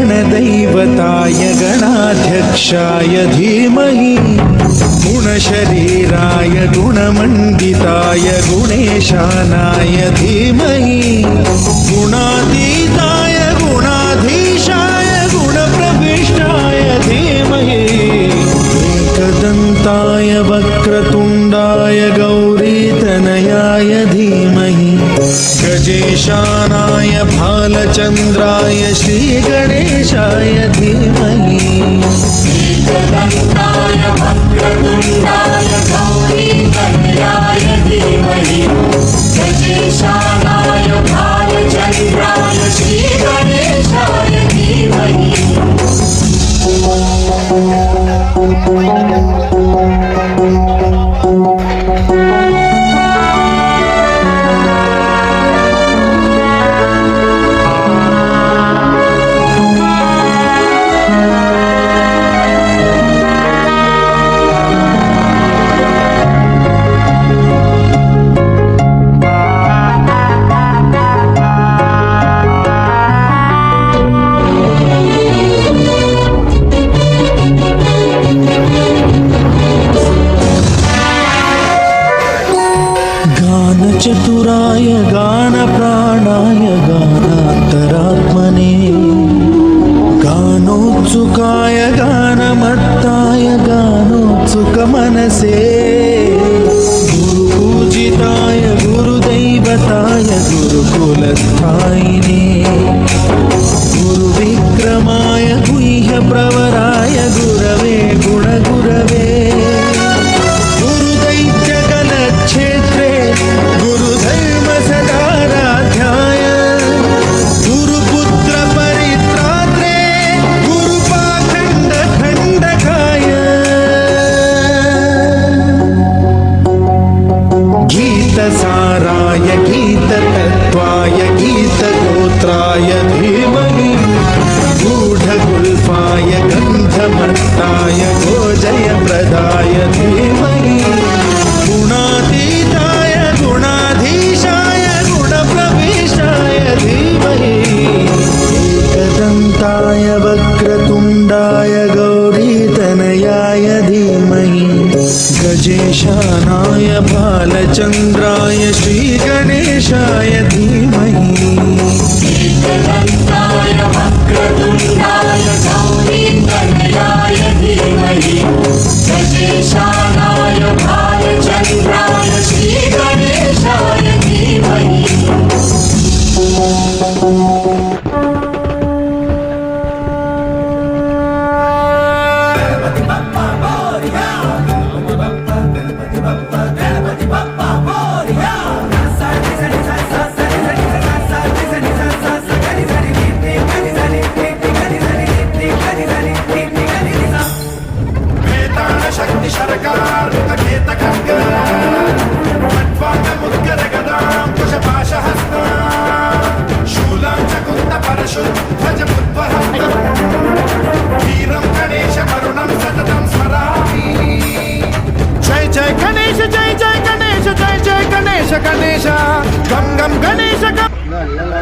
गणदैवताय गणाध्यक्षाय धीमहि गुणशरीराय गुणमण्डिताय गुणेशानाय धीमहि गुणातीताय गुणाधीशाय गुणप्रविष्टाय धीमहि एकदन्ताय वक्रतुण्डाय गौरीतनयाय धीमहि गजेशानाय भालचन्द्राय श्रीगणेशाय धीमहि एकदन्ताय वक्रतुण्डाय गौरीतनयाय धीमहि गजेशानाय भालचन्द्राय श्रीगणेशाय धीमहि चतुराय गानप्राणाय गानान्तरात्मने गानोत्सुकाय गानमत्ताय गानोत्सुकमनसे गुरुपूजिताय गुरुदैवताय गुरुकुलस्थायिने गुरुविक्रमाय गुह्यप्रवराय गुरवे गुणगुरवे गुरुदैत्यकलक्षेत्रे गुरुधर्मसदाराध्याय गुरुपुत्रपरित्रात्रे गुरुपाखण्डखण्डकाय गीतसाराय गीततत्त्वाय गीतगोत्राय धीमहि गूढगुल्फाय गन्धमत्ताय गोजयप्रदाय धीमहि गुणातीताय गुणाधीशाय गुणप्रविष्टाय धीमहि एकदन्ताय वक्रतुण्डाय गौरीतनयाय धीमहि गजेशानाय भालचन्द्राय श्रीगणेशाय धीमहि एकदन्ताय वक्रतुण्डाय गौरीतनयाय धीमहि गजेशानाय भालचन्द्राय श्रीगणेशाय धीमहि गणेश गम गम गणेश गम